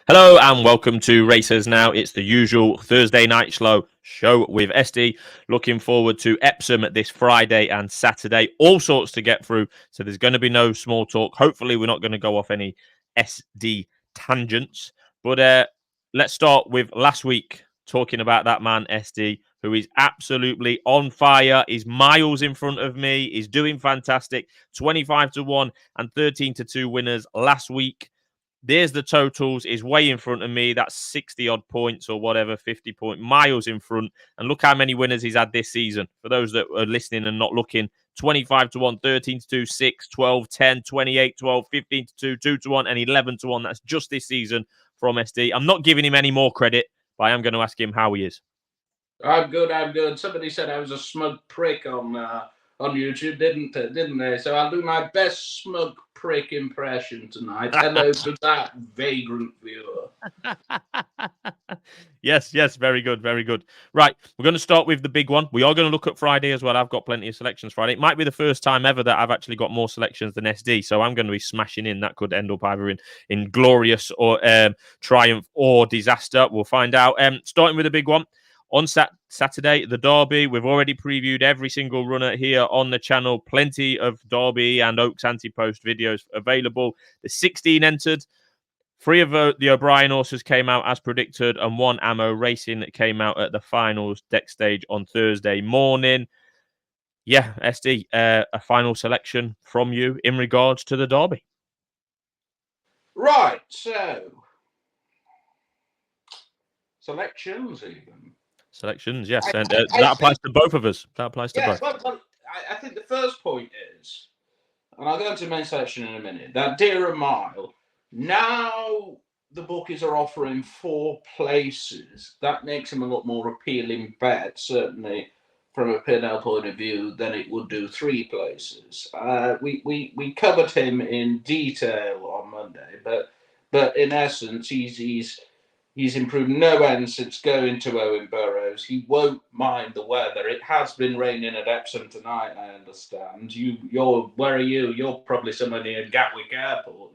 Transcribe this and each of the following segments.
Hello and welcome to Racers Now. It's the usual Thursday night show with SD. Looking forward to Epsom this Friday and Saturday. All sorts to get through. So there's going to be no small talk. Hopefully we're not going to go off any SD tangents. But let's start with last week, talking about that man, SD, who is absolutely on fire. He's miles in front of me. He's doing fantastic. 25-1 and 13-2 winners last week. There's the totals. Is way in front of me. That's 60 odd points or whatever, miles in front. And look how many winners he's had this season. For those that are listening and not looking, 25-1, 13-2, 6, 12, 10, 28, 12, 15-2, 2-1, and 11-1. That's just this season from SD. I'm not giving him any more credit, but I am going to ask him how he is. I'm good. Somebody said I was a smug prick on YouTube, didn't they? So I'll do my best smug prick impression tonight. Hello to that vagrant viewer. Yes, very good. Right, we're going to start with the big one. We are going to look at Friday as well. I've got plenty of selections Friday. It might be the first time ever that I've actually got more selections than SD, so I'm going to be smashing in. That could end up either in glorious or triumph or disaster. We'll find out. Starting with the big one. On Saturday, the Derby. We've already previewed every single runner here on the channel. Plenty of Derby and Oaks anti-post videos available. The 16 entered. 3 of the O'Brien horses came out as predicted, and 1 Ammo Racing that came out at the finals deck stage on Thursday morning. Yeah, SD, a final selection from you in regards to the Derby. Right, so selections even. Selections, yes, and that applies to both of us. That applies to both. Well, I think the first point is, and I'll go into the main selection in a minute, that Deira Mile, now the bookies are offering 4 places. That makes him a lot more appealing bet, certainly from a P&L point of view, than it would do 3 places. We covered him in detail on Monday, but in essence, he's improved no end since going to Owen Burrows. He won't mind the weather. It has been raining at Epsom tonight, I understand. Where are you? You're probably somewhere near Gatwick Airport.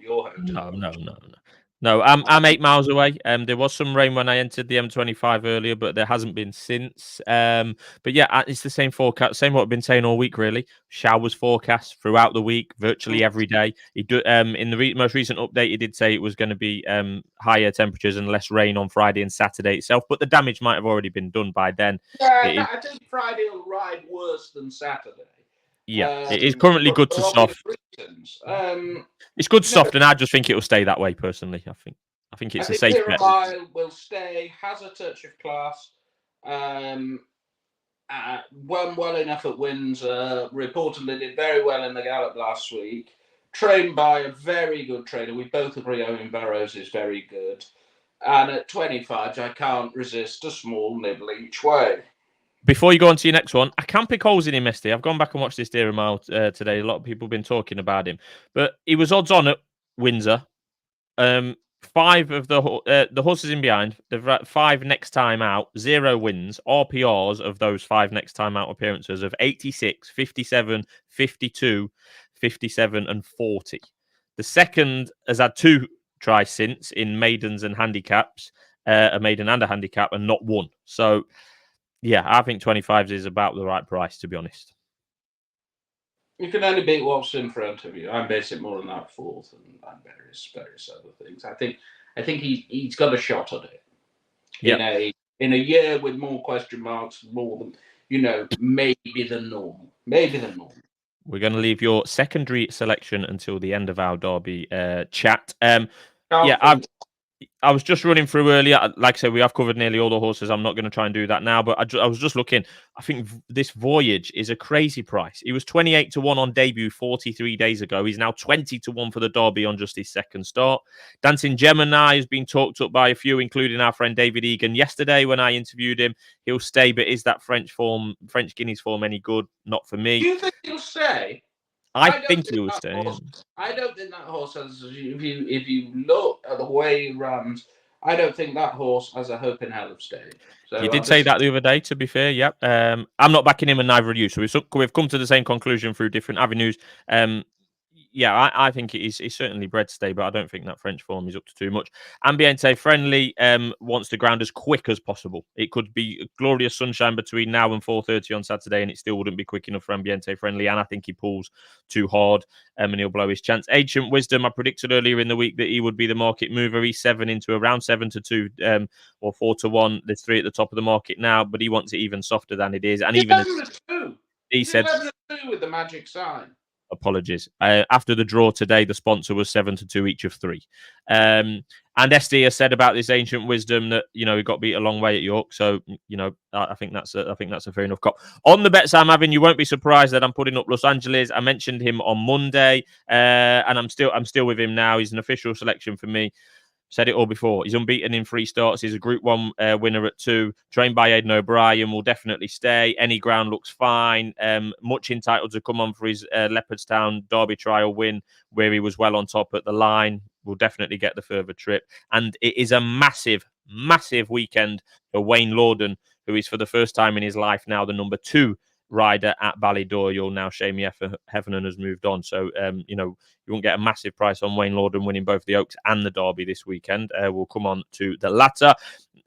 No, I'm 8 miles away. There was some rain when I entered the M25 earlier, but there hasn't been since. But yeah, it's the same forecast, same what I've been saying all week, really. Showers forecast throughout the week, virtually every day. He do in the most recent update, he did say it was going to be higher temperatures and less rain on Friday and Saturday itself, but the damage might have already been done by then. Yeah, I think Friday will ride worse than Saturday. Yeah, it is currently good to soft. It's good to soft, and I just think it will stay that way. Personally, I think it's a safe bet. Mile will stay, has a touch of class. Won well enough at Windsor. Reportedly did very well in the Gallop last week. Trained by a very good trainer. We both agree Owen Burrows is very good. And at 25, I can't resist a small nibble each way. Before you go on to your next one, I can pick holes in him, SD. I've gone back and watched this Deira Mile today. A lot of people have been talking about him. But he was odds on at Windsor. 5 of the horses in behind, they've got 5 next time out, 0 wins. RPRs of those 5 next time out appearances of 86, 57, 52, 57, and 40. The second has had 2 tries since in maidens and handicaps, a maiden and a handicap, and not 1. So, yeah, I think 25s is about the right price, to be honest. You can only beat what's in front of you. I'm basing more on that 4th and various other things. I think he's got a shot at it. Yeah. In a year with more question marks, more than maybe than normal. We're going to leave your secondary selection until the end of our Derby chat. I was just running through earlier. Like I said, we have covered nearly all the horses. I'm not going to try and do that now, but I was just looking. I think this Voyage is a crazy price. He was 28-1 on debut 43 days ago. He's now 20-1 for the Derby on just his second start. Dancing Gemini has been talked up by a few, including our friend David Egan yesterday when I interviewed him. He'll stay, but is that French Guineas form any good? Not for me. Do you think he'll stay? I think he will stay. I don't think that horse has. If you look at the way he runs, I don't think that horse has a hope in hell of staying. So you did say that the other day, to be fair. Yep. I'm not backing him, and neither are you. So we've come to the same conclusion through different avenues. Yeah, I think he's certainly bred to stay, but I don't think that French form is up to too much. Ambiente Friendly wants the ground as quick as possible. It could be glorious sunshine between now and 4:30 on Saturday, and it still wouldn't be quick enough for Ambiente Friendly. And I think he pulls too hard, and he'll blow his chance. Ancient Wisdom, I predicted earlier in the week that he would be the market mover. He's 7 into around 7-2 or 4-1. There's 3 at the top of the market now, but he wants it even softer than it is. And even as he said, 11-2 with the magic sign. Apologies. After the draw today, the sponsor was 7-2 each of 3. And SD has said about this Ancient Wisdom that he got beat a long way at York. So I think that's a fair enough cop. On the bets I'm having, you won't be surprised that I'm putting up Los Angeles. I mentioned him on Monday, and I'm still with him now. He's an official selection for me. Said it all before. He's unbeaten in 3 starts. He's a Group 1 winner at 2. Trained by Aidan O'Brien, will definitely stay. Any ground looks fine. Much entitled to come on for his Leopardstown Derby trial win, where he was well on top at the line. Will definitely get the further trip. And it is a massive, massive weekend for Wayne Lorden, who is for the first time in his life now the number 2 rider at Ballydor. You'll now Shamey Heffernan has moved on. So, you won't get a massive price on Wayne Lorden winning both the Oaks and the Derby this weekend. We'll come on to the latter.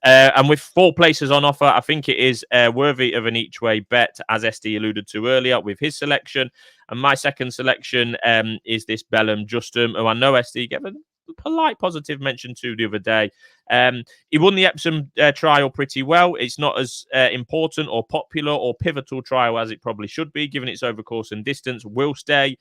And with 4 places on offer, I think it is worthy of an each way bet, as SD alluded to earlier with his selection. And my second selection is this Bellum Justum, who I know SD gave a polite positive mention to the other day. He won the Epsom trial pretty well. It's not as important or popular or pivotal trial as it probably should be, given its over course and distance. Will stay.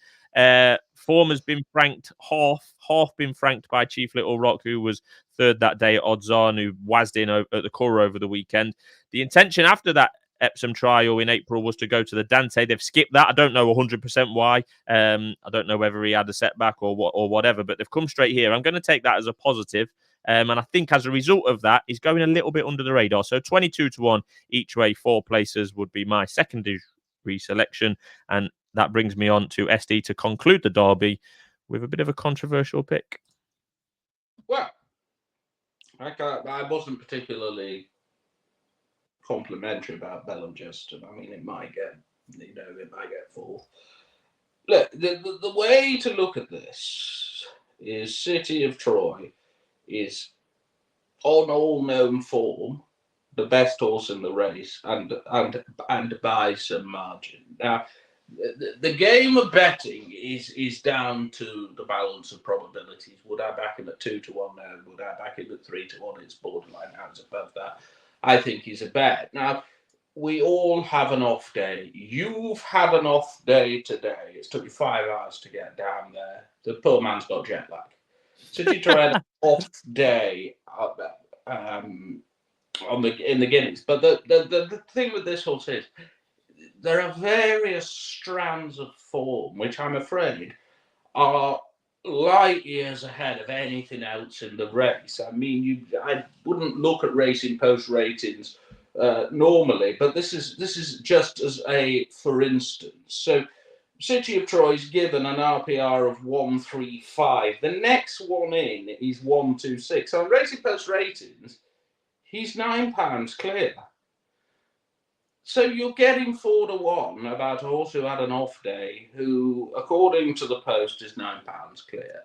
Form has been franked, half been franked by Chief Little Rock, who was 3rd that day at odds on, who wazzed in at the Cora over the weekend. The intention after that Epsom trial in April was to go to the Dante. They've skipped that. I don't know 100% why. I don't know whether he had a setback or whatever, but they've come straight here. I'm going to take that as a positive. And I think as a result of that, he's going a little bit under the radar. So 22-1 each way, 4 places would be my secondary selection. And that brings me on to SD to conclude the Derby with a bit of a controversial pick. Well, I wasn't particularly complimentary about Bellum Justum. I mean, it might get 4th. Look, the way to look at this is City of Troy is on all known form the best horse in the race and by some margin. Now, the game of betting is down to the balance of probabilities. Would I back him at 2-1? No. Would I back him at 3-1? It's borderline. Now it's above that. I think he's a bet. Now, we all have an off day. You've had an off day today. It's took you 5 hours to get down there. The poor man's got jet lag. City to had an off day in the Guineas. But the thing with this horse is there are various strands of form which I'm afraid are light years ahead of anything else in the race. I mean, I wouldn't look at Racing Post ratings normally, but this is just as a for instance. So City of Troy is given an RPR of 135. The next one in is 126. On Racing Post ratings, he's £9 clear. So you're getting 4-1 about a horse who had an off day, who, according to the Post, is £9 clear.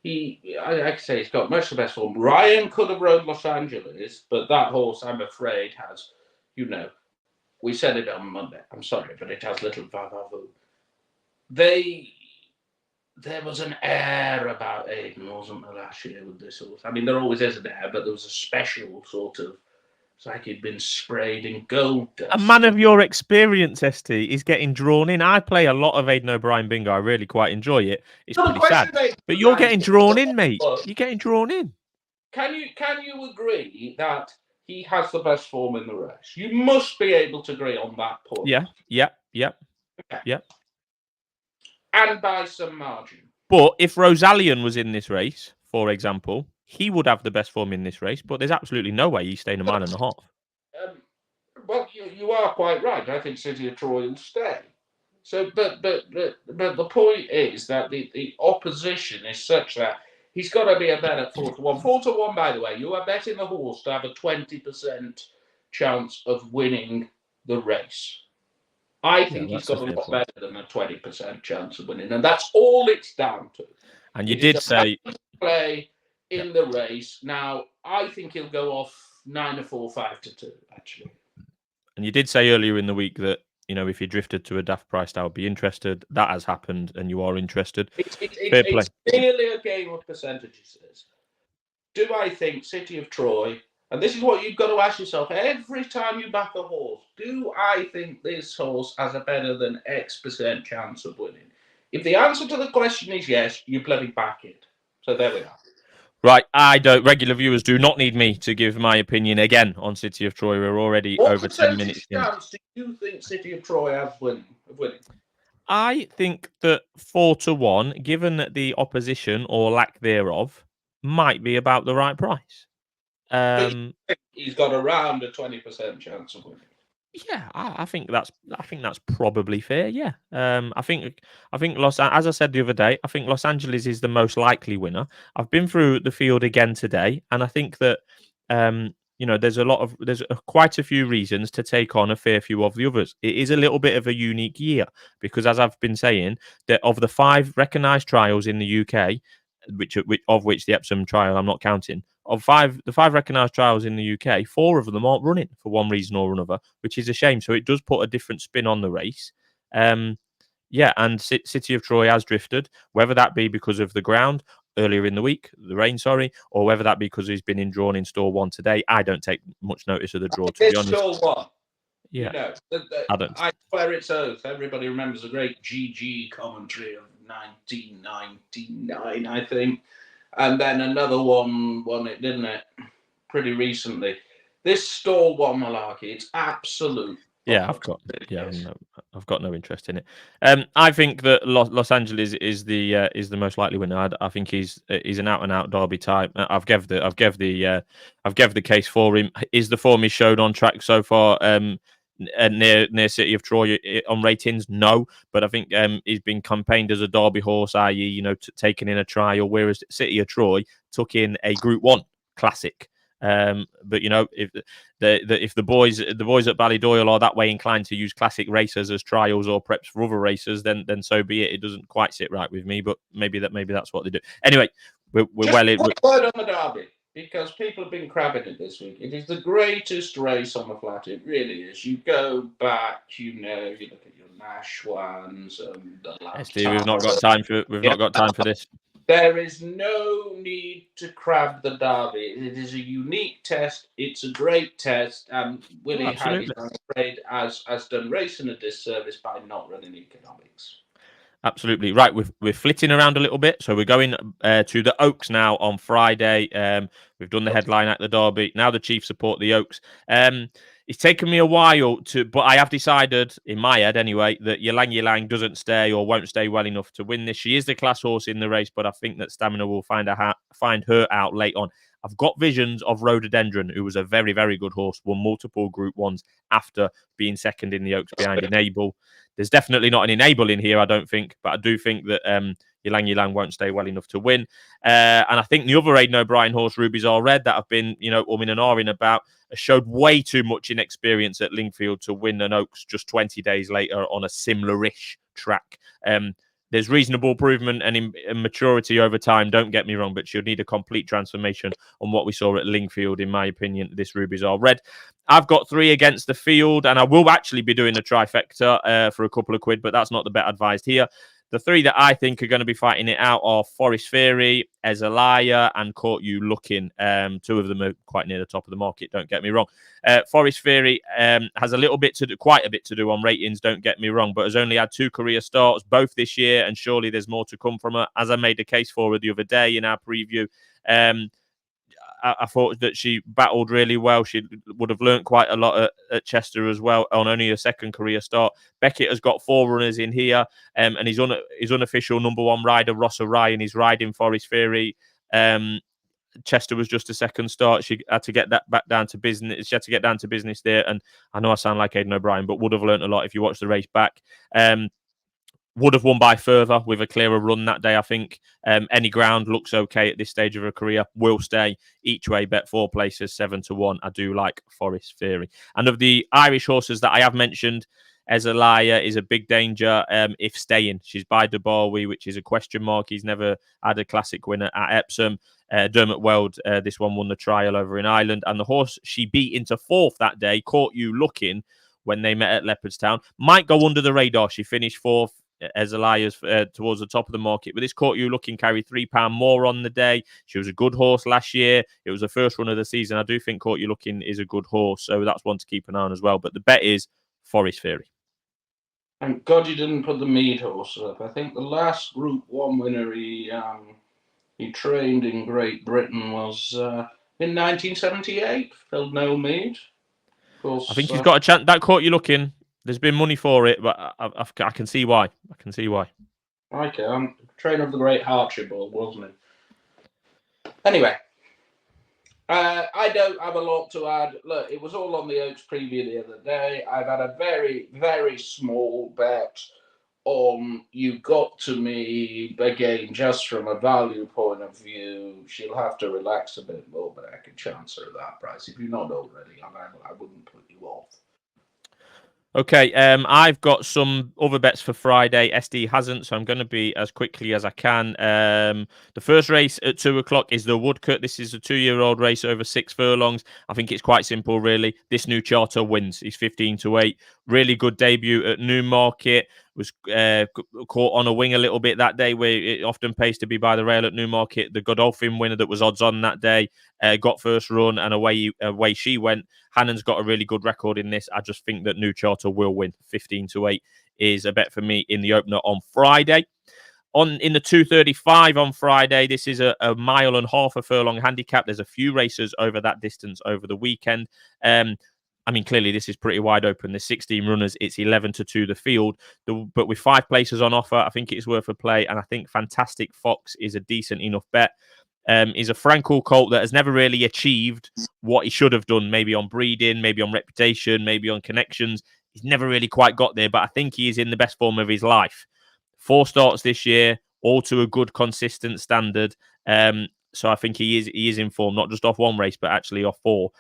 I say he's got much the best form. Ryan could have rode Los Angeles, but that horse, I'm afraid, has, we said it on Monday. I'm sorry, but it has little vavavu. There was an air about Aidan, wasn't there, last year with this horse? I mean, there always is an air, but there was a special sort of. It's like he'd been sprayed in gold dust. A man of your experience, ST, is getting drawn in. I play a lot of Aidan O'Brien bingo. I really quite enjoy it. It's pretty sad. But you're getting drawn in, mate. You're getting drawn in. Can you agree that he has the best form in the race? You must be able to agree on that point. Yeah. Okay. Yeah. And by some margin. But if Rosalian was in this race, for example, he would have the best form in this race, but there's absolutely no way he's staying a mile and a half. Well, you are quite right. I think City of Troy will stay. So, but the point is that the opposition is such that he's got to be a bet at 4-1. 4-1, by the way, you are betting the horse to have a 20% chance of winning the race. I think he's got a lot better than a 20% chance of winning, and that's all it's down to. And you did say play in the race. Now, I think he'll go off 9-4, 5-2, actually. And you did say earlier in the week that, you know, if he drifted to a daft price, I would be interested. That has happened, and you are interested. It's merely a game of percentages. Do I think City of Troy, and this is what you've got to ask yourself every time you back a horse, do I think this horse has a better than X% chance of winning? If the answer to the question is yes, you bloody back it. So there we are. Right, I don't. Regular viewers do not need me to give my opinion again on City of Troy. We're already over 10 minutes in. What chance do you think City of Troy has of winning? I think that 4-1, given the opposition or lack thereof, might be about the right price. He's got around a 20% chance of winning. Yeah, I think that's probably fair. Yeah, I think as I said the other day, I think Los Angeles is the most likely winner. I've been through the field again today, and I think that you know, there's quite a few reasons to take on a fair few of the others. It is a little bit of a unique year because, as I've been saying, that of the 5 recognised trials in the UK, which the Epsom trial I'm not counting, the 5 recognised trials in the UK, 4 of them aren't running for one reason or another, which is a shame. So it does put a different spin on the race. Yeah, and City of Troy has drifted, whether that be because of the ground earlier in the week, the rain, or whether that be because he's been drawn in stall 1 today. I don't take much notice of the draw, to be honest. Stall 1. Yeah, you know, I don't. I swear it's oath. Everybody remembers the great GG commentary of 1999, I think, and then another one won it, didn't it? Pretty recently. This stall 1 malarkey, it's absolute. Yeah, I've got no interest in it. I think that Los Angeles is the most likely winner. I think he's an out and out Derby type. I've gave the case for him. Is the form he's showed on track so far near City of Troy on ratings? No, but I think he's been campaigned as a Derby horse, i.e., you know, taken in a trial, whereas City of Troy took in a Group 1 classic. But you know, if the boys at Ballydoyle are that way inclined to use classic racers as trials or preps for other racers, then so be it. It doesn't quite sit right with me, but maybe that's what they do. Anyway, we're well in. Word on the Derby, because people have been crabbing it this week. It is the greatest race on the flat. It really is. You go back, you know, you look at your Nash ones and the last. We've not got time for this. There is no need to crab the Derby. It is a unique test. It's a great test. And Willie Haggy, I'm afraid, has done racing a disservice by not running economics. Absolutely. Right, we're flitting around a little bit. So we're going to the Oaks now on Friday. We've done the headline at the Derby. Now the Chiefs support the Oaks. It's taken me a while but I have decided, in my head anyway, that Ylang doesn't stay or won't stay well enough to win this. She is the class horse in the race, but I think that Stamina will find her out late on. I've got visions of Rhododendron, who was a very, very good horse, won multiple Group 1s after being second in the Oaks behind Enable. There's definitely not an Enable in here, I don't think, but I do think that Ylang won't stay well enough to win. And I think the other Aidan O'Brien horse, Ruby's All Red, that have been, you know, umming and ahhing about, showed way too much inexperience at Lingfield to win an Oaks just 20 days later on a similar-ish track. There's reasonable improvement and maturity over time, don't get me wrong, but she'll need a complete transformation on what we saw at Lingfield, in my opinion. This Ruby's All Red. I've got 3 against the field, and I will actually be doing a trifecta for a couple of quid, but that's not the bet advised here. The 3 that I think are going to be fighting it out are Forest Fairy, Ezaliah, and Caught You Looking. 2 of them are quite near the top of the market, don't get me wrong. Forest Fairy has quite a bit to do on ratings, don't get me wrong, but has only had 2 career starts, both this year, and surely there's more to come from her. As I made a case for her the other day in our preview, I thought that she battled really well. She would have learnt quite a lot at Chester as well on only a 2nd career start. Beckett has got 4 runners in here, and his unofficial number 1 rider, Rossa Ryan, is riding Forest Fairy. Chester was just a 2nd start. She had to get that back down to business. She had to get down to business there. And I know I sound like Aidan O'Brien, but would have learnt a lot if you watch the race back. Would have won by further with a clearer run that day, I think. Any ground looks okay at this stage of her career. Will stay. Each way, bet 4 places, 7-1. I do like Forest Fairy. And of the Irish horses that I have mentioned, Ezalaya is a big danger if staying. She's by Dubarwi, which is a question mark. He's never had a classic winner at Epsom. Dermot Weld, this one won the trial over in Ireland. And the horse she beat into fourth that day, Caught You Looking, when they met at Leopardstown, might go under the radar. She finished fourth. Ezalaya's towards the top of the market. But this Caught You Looking carried £3 more on the day. She was a good horse last year. It was the first run of the season. I do think Caught You Looking is a good horse. So that's one to keep an eye on as well. But the bet is Forest Fairy. Thank God you didn't put the Mead horse up. I think the last Group 1 winner he trained in Great Britain was in 1978, Phil Noel Mead. Of course, I think he's got a chance. That Caught You Looking, there's been money for it, but I can see why. I can see why. Okay, trainer of the great Archibald, wasn't he? Anyway, I don't have a lot to add. Look, it was all on the Oaks preview the other day. I've had a very, very small bet on You Got To Me, again, just from a value point of view. She'll have to relax a bit more, but I can chance her at that price. If you're not already, I wouldn't put you off. Okay, I've got some other bets for Friday. SD hasn't, so I'm going to be as quickly as I can. The first race at 2:00 is the Woodcut. This is a 2-year-old race over 6 furlongs. I think it's quite simple, really. This New Charter wins. He's 15-8. Really good debut at Newmarket. Was caught on a wing a little bit that day, where it often pays to be by the rail at Newmarket. The Godolphin winner that was odds on that day got first run, and away she went. Hannon's got a really good record in this. I just think that New Charter will win. 15-8 is a bet for me in the opener on Friday. In the 2:35 on Friday, this is a mile and half a furlong handicap. There's a few races over that distance over the weekend. I mean, clearly this is pretty wide open. There's 16 runners. It's 11-2 the field. But with 5 places on offer, I think it's worth a play. And I think Fantastic Fox is a decent enough bet. He's a Frankel colt that has never really achieved what he should have done, maybe on breeding, maybe on reputation, maybe on connections. He's never really quite got there, but I think he is in the best form of his life. 4 starts this year, all to a good, consistent standard. So I think he is in form, not just off one race, but actually off 4.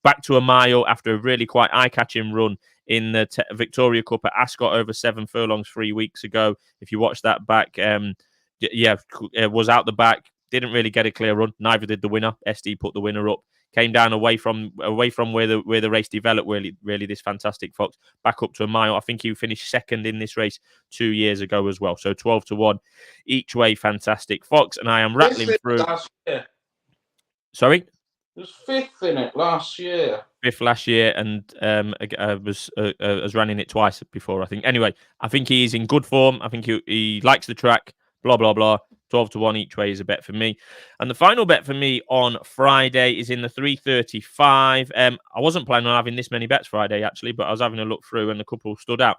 Back to a mile after a really quite eye-catching run in the Victoria Cup at Ascot over 7 furlongs 3 weeks ago. If you watch that back, was out the back. Didn't really get a clear run. Neither did the winner. SD put the winner up. Came down away from where the race developed. Really, this Fantastic Fox back up to a mile. I think he finished second in this race 2 years ago as well. So 12-1 each way. Fantastic Fox, and I am rattling through. Last year. Sorry, it was 5th in it last year. 5th last year, and was running it twice before, I think. Anyway, I think he is in good form. I think he likes the track. Blah blah blah. 12-1 each way is a bet for me. And the final bet for me on Friday is in the 3:35. I wasn't planning on having this many bets Friday, actually, but I was having a look through and a couple stood out.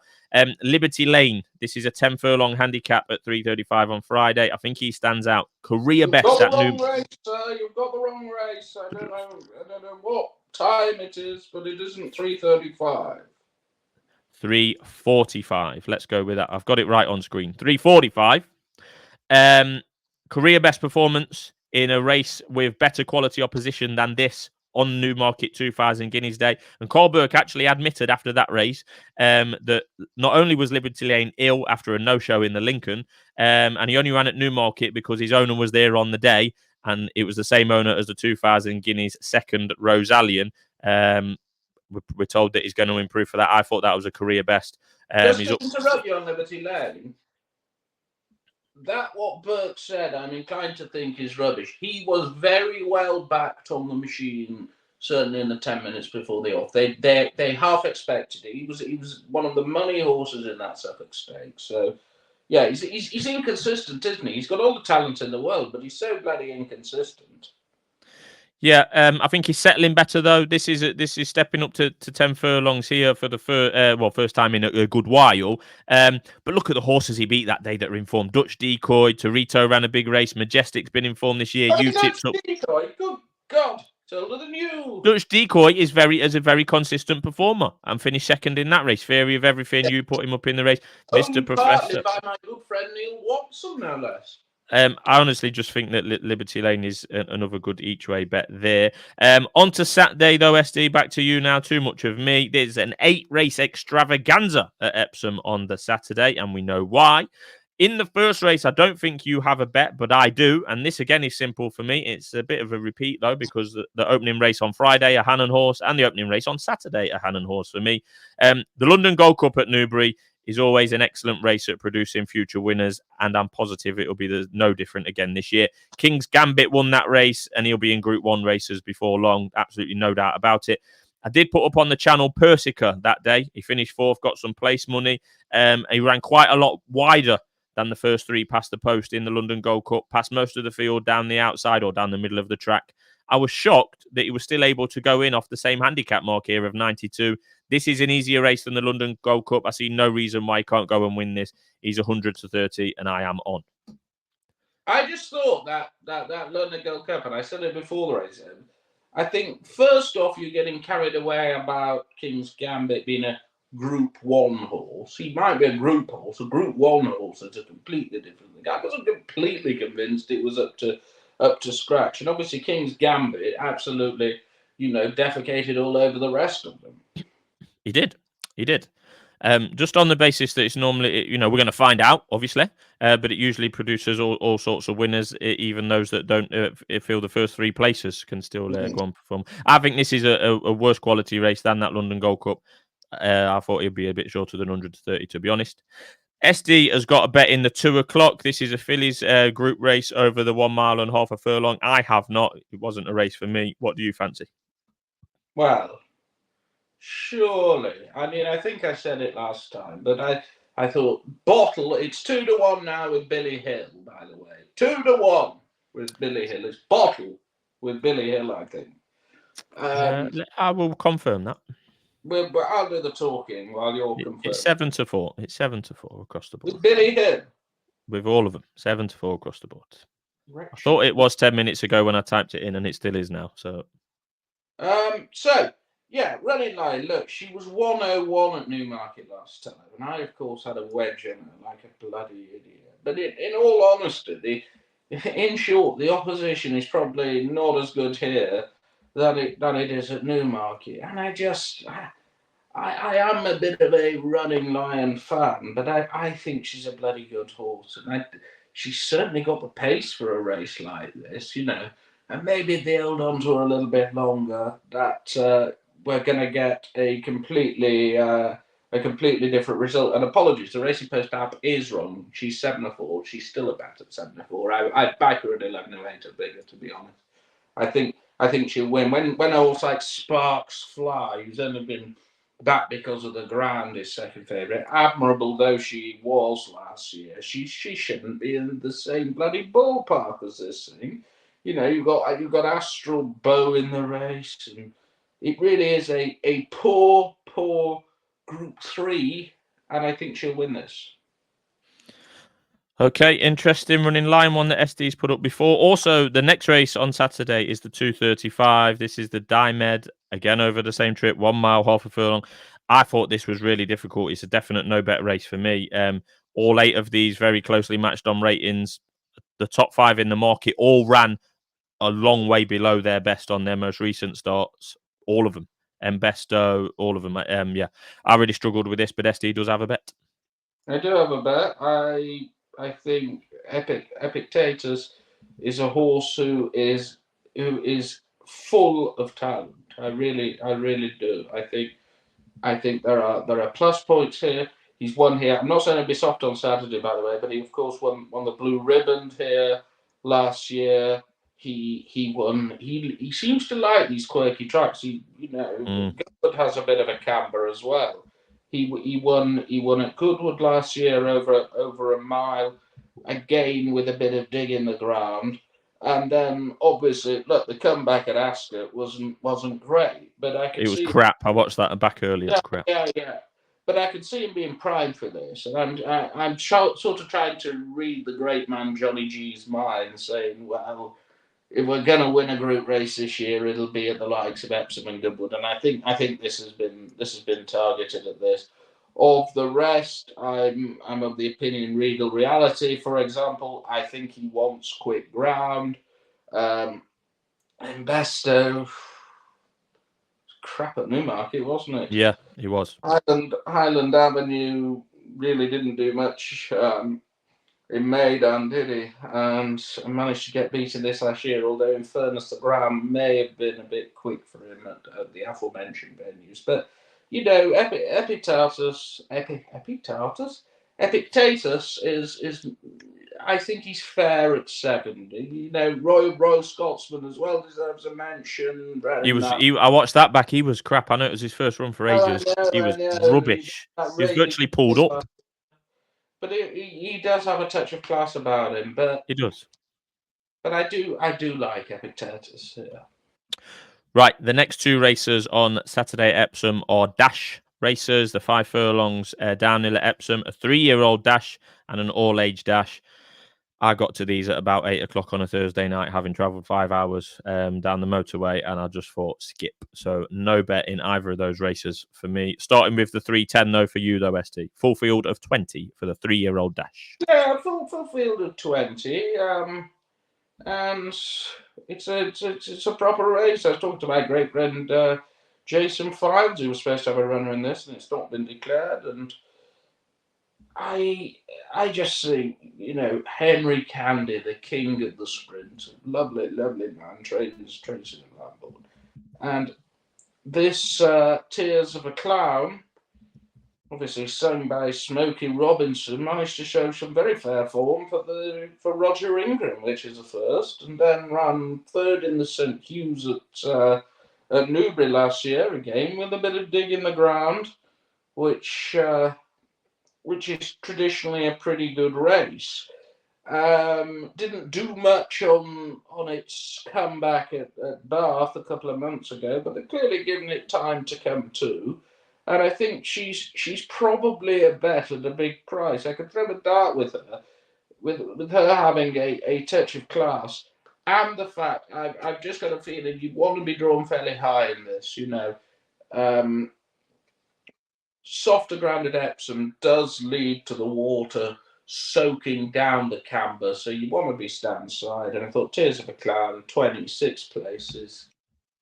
Liberty Lane. This is a 10 furlong handicap at 3:35 on Friday. I think he stands out. Career best at You've got the wrong race. I don't know what time it is, but it isn't 3:35. 3:45. Let's go with that. I've got it right on screen. 3:45. Career best performance in a race with better quality opposition than this on Newmarket 2000 Guineas Day. And Carl Burke actually admitted after that race that not only was Liberty Lane ill after a no-show in the Lincoln, and he only ran at Newmarket because his owner was there on the day, and it was the same owner as the 2000 Guineas second Rosallion. We're told that he's going to improve for that. I thought that was a career best. Just to interrupt you on Liberty Lane. That what Burke said, I'm inclined to think is rubbish. He was very well backed on the machine, certainly in the 10 minutes before the off. They half expected it. He was one of the money horses in that Suffolk Stakes. So yeah, he's inconsistent, isn't he? He's got all the talent in the world, but he's so bloody inconsistent. Yeah, I think he's settling better though. This is stepping up to 10 furlongs here for the first time in a good while. But look at the horses he beat that day that are in form. Dutch Decoy, Torito ran a big race. Majestic's been in form this year. Dutch Decoy, good God, older than you. Dutch Decoy is a very consistent performer and finished second in that race. Theory of everything, you put him up in the race. Mr. Professor. By my good friend Neil Watson, no less. I honestly just think that Liberty Lane is another good each way bet there. On to Saturday, though, SD, back to you now. Too much of me. There's an 8-race extravaganza at Epsom on the Saturday, and we know why. In the first race, I don't think you have a bet, but I do. And this, again, is simple for me. It's a bit of a repeat, though, because the opening race on Friday, a Hannon horse, and the opening race on Saturday, a Hannon horse for me. The London Gold Cup at Newbury is always an excellent race at producing future winners, and I'm positive it'll be no different again this year. King's Gambit won that race, and he'll be in Group 1 races before long. Absolutely no doubt about it. I did put up on the channel Persica that day. He finished 4th, got some place money. He ran quite a lot wider than the first 3 past the post in the London Gold Cup, past most of the field, down the outside or down the middle of the track. I was shocked that he was still able to go in off the same handicap mark here of 92. This is an easier race than the London Gold Cup. I see no reason why he can't go and win this. He's 100-30, and I am on. I just thought that London Gold Cup, and I said it before the race, I think first off you're getting carried away about King's Gambit being a Group 1 horse. He might be a Group horse. A Group 1 horse is a completely different thing. I wasn't completely convinced it was up to scratch. And obviously King's Gambit absolutely, defecated all over the rest of them. He did. Just on the basis that it's normally, we're going to find out, obviously, but it usually produces all sorts of winners, even those that don't feel the first 3 places can still go and perform. I think this is a worse quality race than that London Gold Cup. I thought it'd be a bit shorter than 130, to be honest. SD has got a bet in the 2 o'clock. This is a fillies group race over the 1 mile and half a furlong. I have not. It wasn't a race for me. What do you fancy? Well, surely. I mean, I think I said it last time, but I thought Bottle, it's 2-1 now with Billy Hill, by the way. 2-1 with Billy Hill. It's Bottle with Billy Hill, I think. I will confirm that. But I'll do the talking while you're confirming. It's 7-4. It's 7-4 across the board. With Billy Hill? With all of them. 7-4 across the board. Wretched. I thought it was 10 minutes ago when I typed it in, and it still is now. So yeah, running line. Look, she was 101 at Newmarket last time, and I, of course, had a wedge in her like a bloody idiot. But in all honesty, in short, the opposition is probably not as good here than it is at Newmarket. And I am a bit of a Running Lion fan, but I think she's a bloody good horse, and she's certainly got the pace for a race like this, And maybe if they hold on to her a little bit longer, that we're going to get a completely different result. And apologies, the Racing Post app is wrong. She's 7-4. She's still about at 7-4. I'd back her at 11-8 or bigger, to be honest. I think she'll win. When a horse like Sparks Fly, who's only been back because of the ground, is second favourite, admirable though she was last year, she shouldn't be in the same bloody ballpark as this thing. You've got Astral Bow in the race, and it really is a poor Group 3, and I think she'll win this. Okay, interesting running line, one that SD's put up before. Also, the next race on Saturday is the 2:35. This is the Dimed, again over the same trip, 1 mile, half a furlong. I thought this was really difficult. It's a definite no-bet race for me. All 8 of these very closely matched on ratings. The top 5 in the market all ran a long way below their best on their most recent starts. All of them. And Besto, all of them. Yeah, I really struggled with this, but SD does have a bet. I do have a bet. I think Epictetus is a horse who is full of talent. I really do. I think there are plus points here. He's won here. I'm not saying it'll be soft on Saturday, by the way, but he of course won the Blue Ribbon here last year. He won. He seems to like these quirky tracks. Goodwood has a bit of a camber as well. He won at Goodwood last year over a mile, again with a bit of dig in the ground, and then obviously look, the comeback at Ascot wasn't great, but it was crap. I watched that back earlier. Crap. Yeah. But I could see him being primed for this, and I'm sort of trying to read the great man Johnny G's mind, saying, well, if we're going to win a group race this year, it'll be at the likes of Epsom and Goodwood, and I think this has been targeted at this. Of the rest, I'm of the opinion Regal Reality, for example, I think he wants quick ground. Investo, crap at Newmarket, wasn't it? Yeah, he was. Highland Avenue really didn't do much in Maidan, did he? And managed to get beaten this last year, although in fairness, the ground may have been a bit quick for him at the aforementioned venues. But, you know, Epictetus is I think he's fair at 70. You know, Royal Scotsman as well deserves a mention. I watched that back. He was crap. I know it was his first run for ages. He was rubbish. He was virtually pulled up. But he does have a touch of class about him. But He does. But I do like Epictetus. Yeah. Right, the next two races on Saturday at Epsom are dash races, the 5 furlongs downhill at Epsom, a 3-year-old dash and an all-age dash. I got to these at about 8 o'clock on a Thursday night, having travelled 5 hours down the motorway, and I just thought skip. So no bet in either of those races for me. Starting with the 3:10 though for you though, ST. Full field of 20 for the 3-year-old dash. Yeah, full field of 20. And it's a proper race. I talked to my great friend Jason Fives, who was supposed to have a runner in this, and it's not been declared. And I just see, you know, Henry Candy, the king of the sprint, lovely man, trains in Lambourne, and this Tears of a Clown, obviously sung by Smokey Robinson, managed to show some very fair form for Roger Ingram, which is a first, and then ran third in the St Hughes at Newbury last year again with a bit of dig in the ground, which is traditionally a pretty good race. Didn't do much on its comeback at Bath a couple of months ago, but they've clearly given it time to come to. And I think she's probably a bet at a big price. I could throw a dart with her, with her having a touch of class, and the fact I've just got a feeling you want to be drawn fairly high in this. You know, softer ground at Epsom does lead to the water soaking down the camber, so you want to be stand side. And I thought Tears of a Clown, 26 places.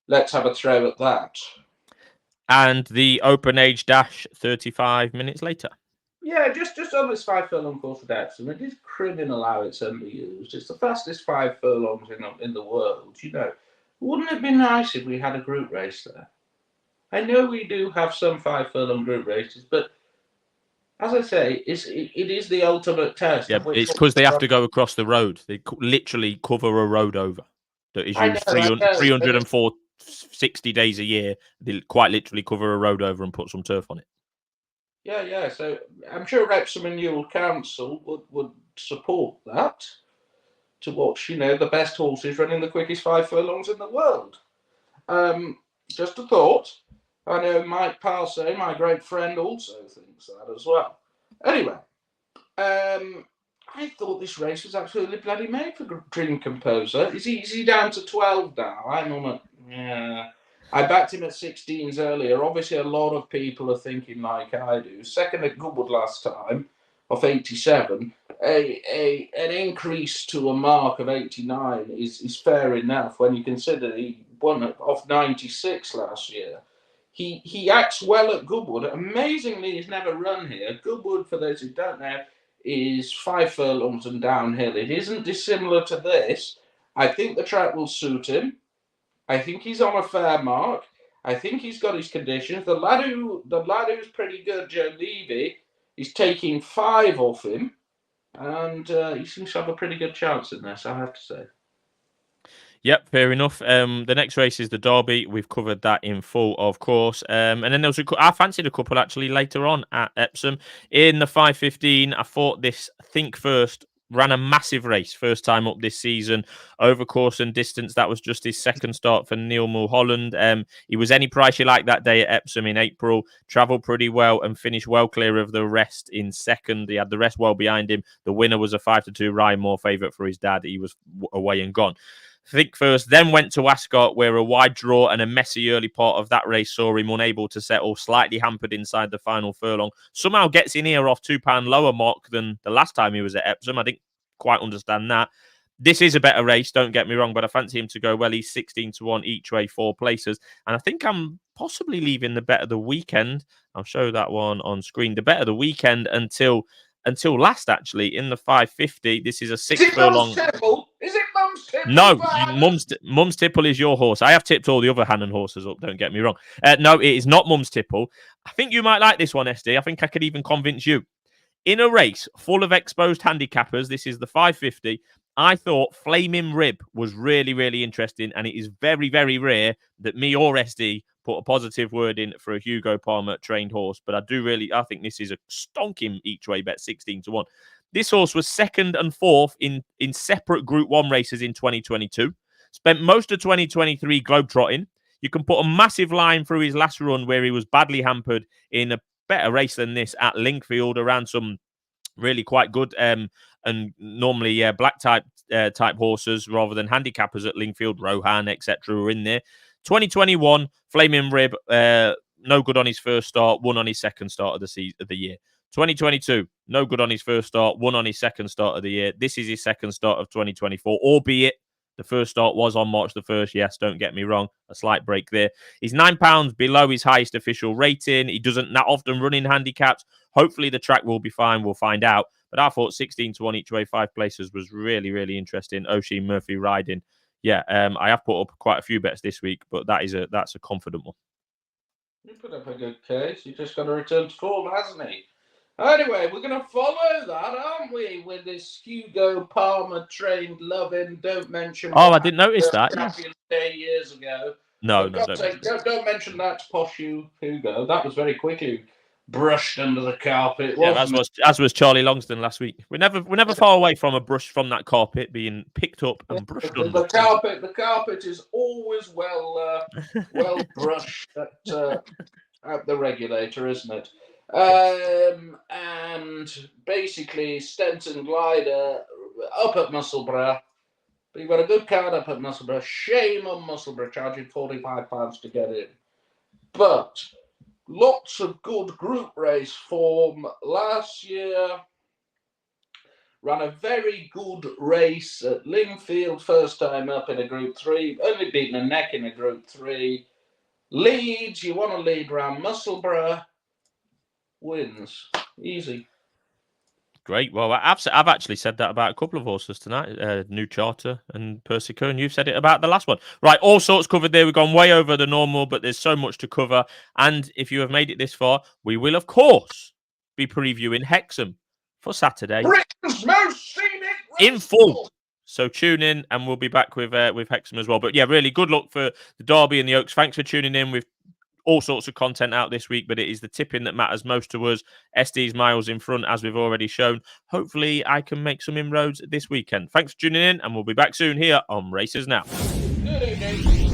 Let's have a throw at that. And the open age dash 35 minutes later. Yeah, just on this 5 furlong course at Epsom, it is criminal how it's underused. It's the fastest 5 furlongs in the world. You know, wouldn't it be nice if we had a group race there? I know we do have some 5 furlong group races, but as I say, it is the ultimate test. Yeah, it's because they have to go across the road. They literally cover a road over that is used 360 days a year. They quite literally cover a road over and put some turf on it. Yeah. So I'm sure Epsom and Newell Council would support that to watch, you know, the best horses running the quickest 5 furlongs in the world. Just a thought. I know Mike Parsay, my great friend, also thinks that as well. Anyway, I thought this race was absolutely bloody made for Dream Composer. Is he down to 12 now? I'm on I backed him at 16s earlier. Obviously, a lot of people are thinking like I do. Second at Goodwood last time, of 87. An increase to a mark of 89 is fair enough when you consider he won off 96 last year. He acts well at Goodwood. Amazingly, he's never run here. Goodwood, for those who don't know, is 5 furlongs and downhill. It isn't dissimilar to this. I think the track will suit him. I think he's on a fair mark. I think he's got his conditions. The lad who's pretty good, Joe Levy, is taking 5 off him, and he seems to have a pretty good chance in this, I have to say. Yep, fair enough. The next race is the Derby. We've covered that in full, of course. And then there was I fancied a couple actually later on at Epsom. In the 5:15, I thought this Think First ran a massive race, first time up this season, over course and distance. That was just his second start for Neil Mulholland. He was any price you like that day at Epsom in April, travelled pretty well and finished well clear of the rest in second. He had the rest well behind him. The winner was a 5-2 Ryan Moore favourite for his dad. He was away and gone. Think first, then went to Ascot, where a wide draw and a messy early part of that race saw him unable to settle, slightly hampered inside the final furlong. Somehow gets in here off £2 lower mark than the last time he was at Epsom. I didn't quite understand that. This is a better race, don't get me wrong, but I fancy him to go well. He's 16-1 each way, 4 places. And I think I'm possibly leaving the bet of the weekend. I'll show that one on screen. The bet of the weekend until last, actually, in the 550. This is a 6 furlong. Is it Mum's Tipple? No, Mum's Tipple is your horse. I have tipped all the other Hannon horses up, don't get me wrong. No, it is not Mum's Tipple. I think you might like this one, SD. I think I could even convince you. In a race full of exposed handicappers, this is the 550. I thought Flaming Rib was really, really interesting, and it is very, very rare that me or SD put a positive word in for a Hugo Palmer trained horse. But I think this is a stonking each way bet, 16-1. This horse was 2nd and 4th in separate Group 1 races in 2022. Spent most of 2023 globetrotting. You can put a massive line through his last run where he was badly hampered in a better race than this at Lingfield around some really quite good and normally black type horses rather than handicappers at Lingfield. Rohan, etc. were in there. 2021, Flaming Rib, no good on his first start, won on his second start of the year. 2022, no good on his first start, won on his second start of the year. This is his second start of 2024, albeit the first start was on March the 1st. Yes, don't get me wrong. A slight break there. He's £9 below his highest official rating. He doesn't that often run in handicaps. Hopefully the track will be fine. We'll find out. But I thought 16-1 each way, 5 places was really, really interesting. Oisin Murphy riding. Yeah, I have put up quite a few bets this week, but that's a confident one. You put up a good case. You just got to return to form, hasn't he? Anyway, we're going to follow that, aren't we? With this Hugo Palmer trained loving. Don't mention. Oh, I didn't notice that. Day years ago. No, don't mention that to posh Hugo. That was very quickly brushed under the carpet. Yeah, as was Charlie Longston last week. We're never far away from a brush from that carpet being picked up and brushed under. The carpet is always well brushed at the regulator, isn't it? And basically Stenton glider up at Musselburgh. But you've got a good card up at Musselburgh. Shame on Musselburgh charging £45 to get in. But lots of good group race form last year. Ran a very good race at Lingfield, first time up in a Group 3. Only beaten a neck in a Group 3. Leeds, you want to lead round Musselburgh. Wins. Easy. Great. Well, I've actually said that about a couple of horses tonight. New Charter and Persica, and you've said it about the last one. Right, all sorts covered there. We've gone way over the normal, but there's so much to cover. And if you have made it this far, we will, of course, be previewing Hexham for Saturday. Britain's most scenic in full. So tune in, and we'll be back with Hexham as well. But yeah, really good luck for the Derby and the Oaks. Thanks for tuning in. We've all sorts of content out this week, but it is the tipping that matters most to us. SD's miles in front, as we've already shown. Hopefully, I can make some inroads this weekend. Thanks for tuning in, and we'll be back soon here on Racers Now. Good evening.